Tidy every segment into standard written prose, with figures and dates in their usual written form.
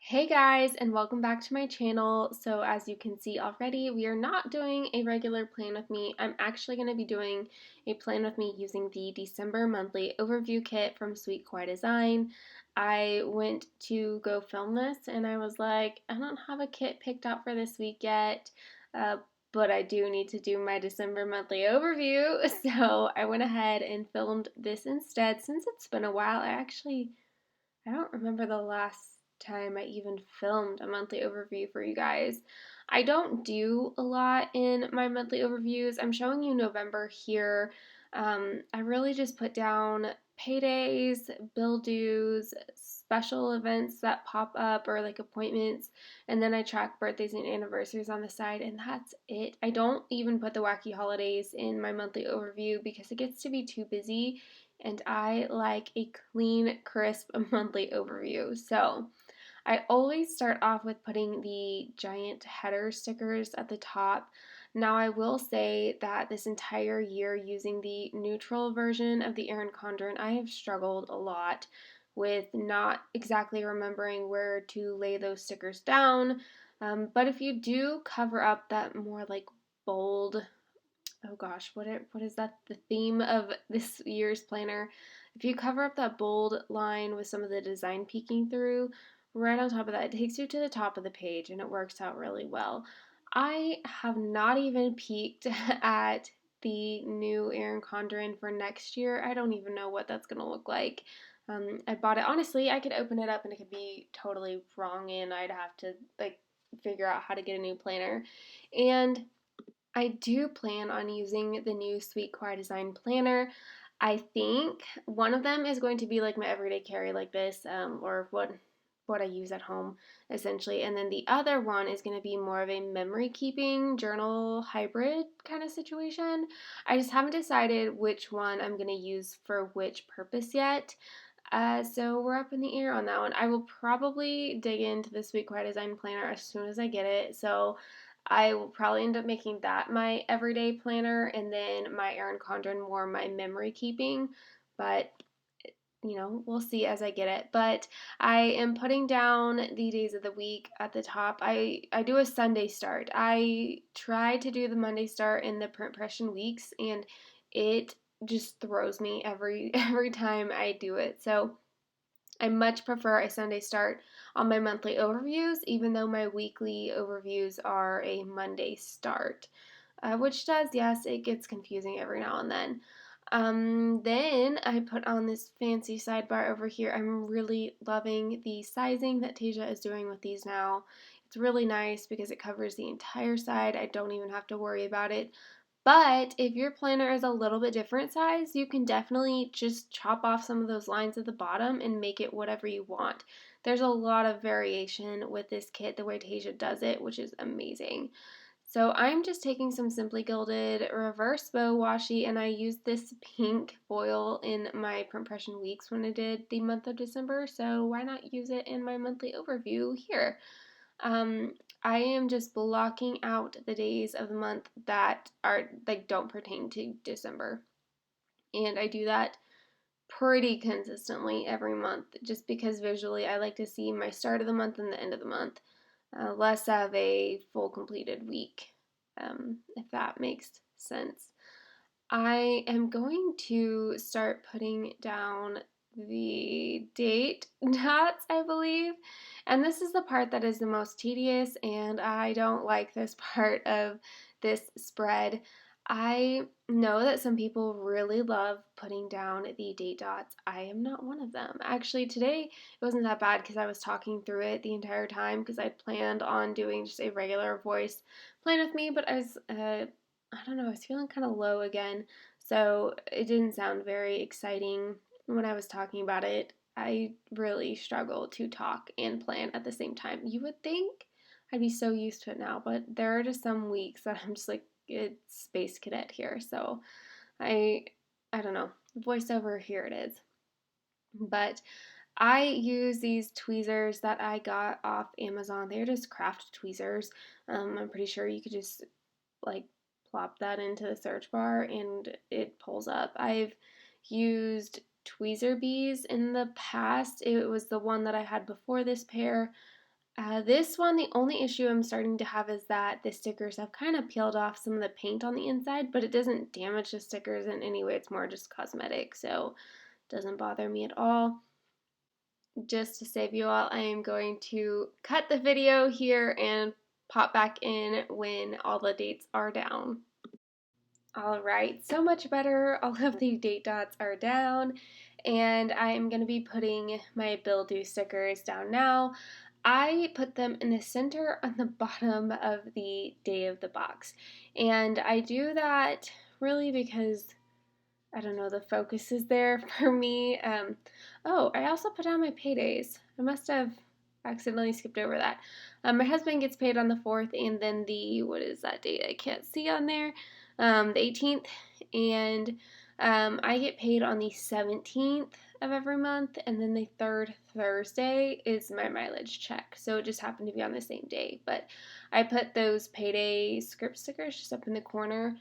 Hey guys, and welcome back to my channel. So as you can see already, we are not doing a regular plan with me. I'm actually going to be doing a plan with me using the December monthly overview kit from Sweet Kawaii Design. I went to go film this and I was like, I don't have a kit picked out for this week yet, uh, but I do need to do my December monthly overview. So I went ahead and filmed this instead. Since it's been a while, I don't remember the last time I even filmed a monthly overview for you guys. I don't do a lot in my monthly overviews. I'm showing you November here. I really just put down paydays, bill dues, special events that pop up or like appointments, and then I track birthdays and anniversaries on the side, and that's it. I don't even put the wacky holidays in my monthly overview because it gets to be too busy and I like a clean, crisp monthly overview. So I always start off with putting the giant header stickers at the top. Now, I will say that this entire year using the neutral version of the Erin Condren, I have struggled a lot with not exactly remembering where to lay those stickers down. But if you do cover up that more like bold, oh gosh, what is that? The theme of this year's planner. If you cover up that bold line with some of the design peeking through, right on top of that, it takes you to the top of the page and it works out really well. I have not even peeked at the new Erin Condren for next year. I don't even know what that's going to look like. I bought it. Honestly, I could open it up and it could be totally wrong and I'd have to like figure out how to get a new planner. And I do plan on using the new Sweet Kawaii Design Planner. I think one of them is going to be like my everyday carry, like this, or what I use at home essentially, and then the other one is going to be more of a memory keeping journal hybrid kind of situation. I just haven't decided which one I'm going to use for which purpose yet. So we're up in the air on that one. I will probably dig into the Sweet Kawaii Design Planner as soon as I get it. So I will probably end up making that my everyday planner and then my Erin Condren more my memory keeping. But we'll see as I get it. But I am putting down the days of the week at the top. I do a Sunday start. I try to do the Monday start in the print impression weeks and it just throws me every time I do it. So I much prefer a Sunday start on my monthly overviews, even though my weekly overviews are a Monday start, which does, yes, it gets confusing every now and then. Then I put on this fancy sidebar over here. I'm really loving the sizing that Tasia is doing with these now. It's really nice because it covers the entire side. I don't even have to worry about it. But if your planner is a little bit different size, you can definitely just chop off some of those lines at the bottom and make it whatever you want. There's a lot of variation with this kit, the way Tasia does it, which is amazing. So I'm just taking some Simply Gilded reverse bow washi and I used this pink foil in my print impression weeks when I did the month of December, so why not use it in my monthly overview here? Um, I am just blocking out the days of the month that are like don't pertain to December. And I do that pretty consistently every month just because visually I like to see my start of the month and the end of the month, less of a full completed week, if that makes sense. I am going to start putting down the date dots, I believe. And this is the part that is the most tedious, and I don't like this part of this spread. I know that some people really love putting down the date dots. I am not one of them. Actually, today it wasn't that bad because I was talking through it the entire time because I planned on doing just a regular voice plan with me, but I don't know, I was feeling kind of low again, so it didn't sound very exciting when I was talking about it. I really struggle to talk and plan at the same time. You would think I'd be so used to it now, but there are just some weeks that I'm just like, it's space cadet here, so I I don't know. Voiceover, here it is. But I use these tweezers that I got off Amazon. They're just craft tweezers. I'm pretty sure you could just like plop that into the search bar and it pulls up. I've used tweezer bees in the past. It was the one that I had before this pair. This one, the only issue I'm starting to have is that the stickers have kind of peeled off some of the paint on the inside, but it doesn't damage the stickers in any way. It's more just cosmetic, so it doesn't bother me at all. Just to save you all, I am going to cut the video here and pop back in when all the dates are down. All right, so much better. All of the date dots are down, and I am going to be putting my bill due stickers down now. I put them in the center on the bottom of the day of the box, and I do that really because I don't know, the focus is there for me. Oh, I also put down my paydays. I must have accidentally skipped over that. My husband gets paid on the 4th, and then what is that date? I can't see on there. The 18th, and I get paid on the 17th of every month, and then the third Thursday is my mileage check. So it just happened to be on the same day. But I put those payday script stickers just up in the corner,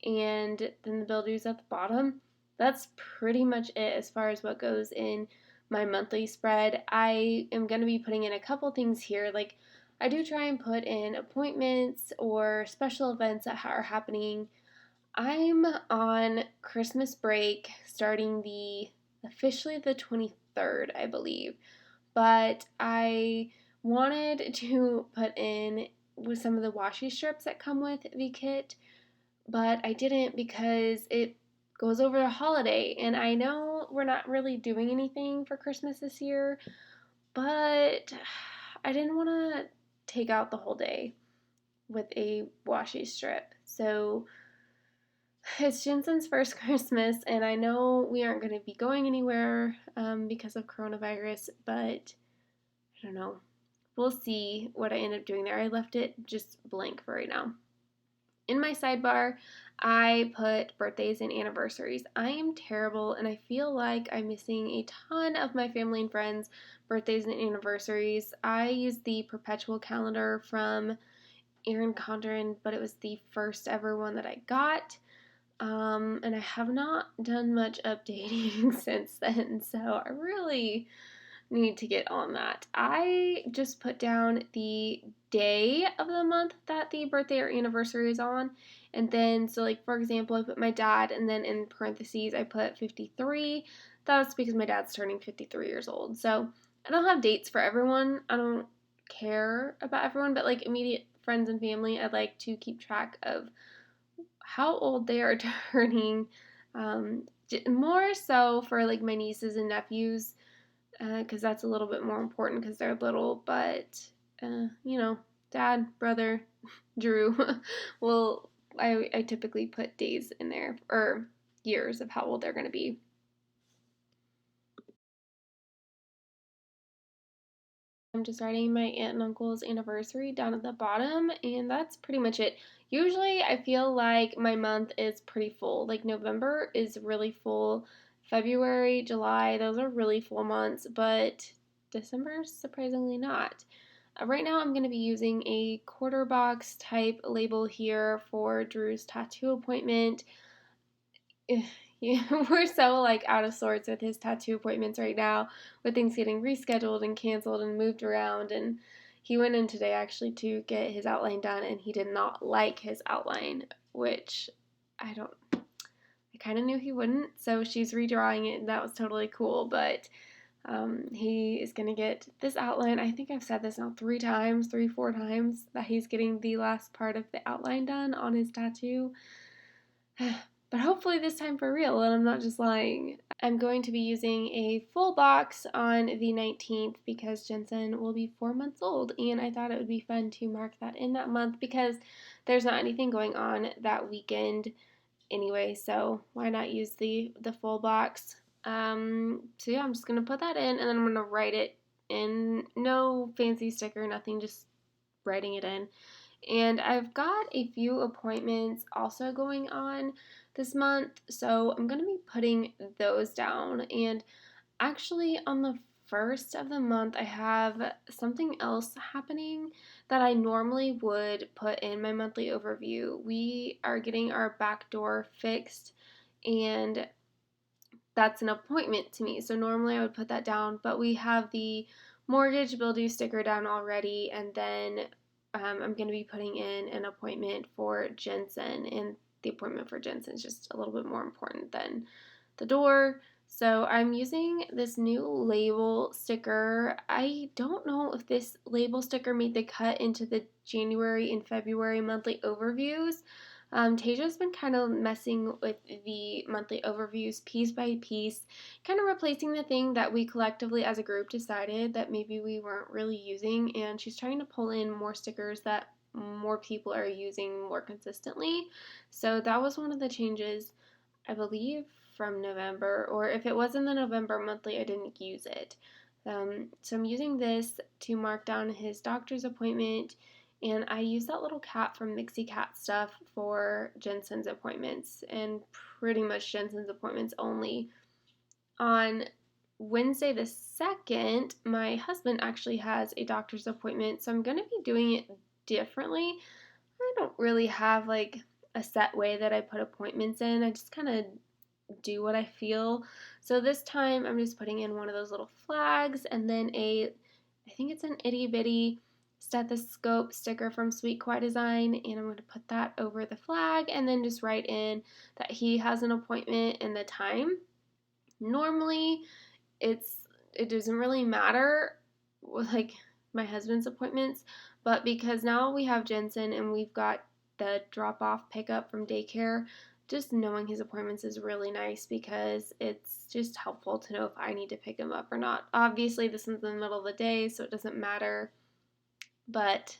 and then the bill dues at the bottom. That's pretty much it as far as what goes in my monthly spread. I am going to be putting in a couple things here. Like, I do try and put in appointments or special events that are happening. I'm on Christmas break starting officially the 23rd, I believe. But I wanted to put in with some of the washi strips that come with the kit, but I didn't because it goes over the holiday, and I know we're not really doing anything for Christmas this year, but I didn't want to take out the whole day with a washi strip. So it's Jensen's first Christmas, and I know we aren't going to be going anywhere because of coronavirus, but I don't know. We'll see what I end up doing there. I left it just blank for right now. In my sidebar, I put birthdays and anniversaries. I am terrible, and I feel like I'm missing a ton of my family and friends' birthdays and anniversaries. I used the perpetual calendar from Erin Condren, but it was the first ever one that I got. And I have not done much updating since then, so I really need to get on that. I just put down the day of the month that the birthday or anniversary is on. And then, so like for example, I put my dad, and then in parentheses, I put 53. That's because my dad's turning 53 years old. So I don't have dates for everyone. I don't care about everyone, but like immediate friends and family, I'd like to keep track of how old they are turning. More so for like my nieces and nephews, because that's a little bit more important because they're little. But dad, brother, Drew, well, I typically put days in there or years of how old they're going to be. I'm just writing my aunt and uncle's anniversary down at the bottom, and that's pretty much it. Usually, I feel like my month is pretty full. Like, November is really full. February, July, those are really full months, but December's surprisingly not. Right now, I'm going to be using a quarter box type label here for Drew's tattoo appointment. Yeah, we're so like out of sorts with his tattoo appointments right now, with things getting rescheduled and canceled and moved around. And he went in today actually to get his outline done, and he did not like his outline, which I don't. I kind of knew he wouldn't, so she's redrawing it, and that was totally cool. But he is gonna get this outline. I think I've said this now 4 times, that he's getting the last part of the outline done on his tattoo. But hopefully this time for real, and I'm not just lying. I'm going to be using a full box on the 19th because Jensen will be 4 months old, and I thought it would be fun to mark that in that month because there's not anything going on that weekend anyway, so why not use the full box? So yeah, I'm just gonna put that in, and then I'm gonna write it in. No fancy sticker, nothing, just writing it in. And I've got a few appointments also going on this month, so I'm going to be putting those down. And actually, on the first of the month, I have something else happening that I normally would put in my monthly overview. We are getting our back door fixed, and that's an appointment to me. So normally I would put that down, but we have the mortgage bill due sticker down already, and then I'm going to be putting in an appointment for Jensen, and the appointment for Jensen is just a little bit more important than the door. So I'm using this new label sticker. I don't know if this label sticker made the cut into the January and February monthly overviews. Taja's been kind of messing with the monthly overviews piece by piece, kind of replacing the thing that we collectively as a group decided that maybe we weren't really using, and she's trying to pull in more stickers that more people are using more consistently. So that was one of the changes, I believe, from November, or if it was in the November monthly, I didn't use it. So I'm using this to mark down his doctor's appointment, and I use that little cat from Mixie Cat stuff for Jensen's appointments, and pretty much Jensen's appointments only. On Wednesday the 2nd, my husband actually has a doctor's appointment, so I'm going to be doing it differently. I don't really have like a set way that I put appointments in. I just kind of do what I feel. So this time I'm just putting in one of those little flags, and then I think it's an itty bitty stethoscope sticker from Sweet Kawaii Design, and I'm going to put that over the flag and then just write in that he has an appointment and the time. Normally it doesn't really matter with like my husband's appointments, but because now we have Jensen and we've got the drop off pickup from daycare, just knowing his appointments is really nice because it's just helpful to know if I need to pick him up or not. Obviously, this is in the middle of the day, so it doesn't matter, but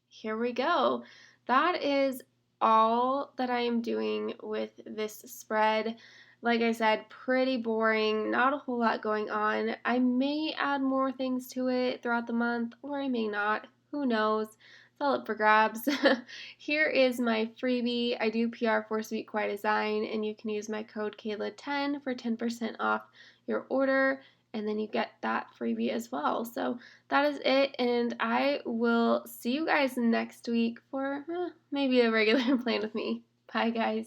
here we go. That is all that I am doing with this spread. Like I said, pretty boring, not a whole lot going on. I may add more things to it throughout the month, or I may not. Who knows? It's all up for grabs. Here is my freebie. I do PR for Sweet Kawaii Design, and you can use my code Kayla10 for 10% off your order, and then you get that freebie as well. So that is it, and I will see you guys next week for maybe a regular plan with me. Bye, guys.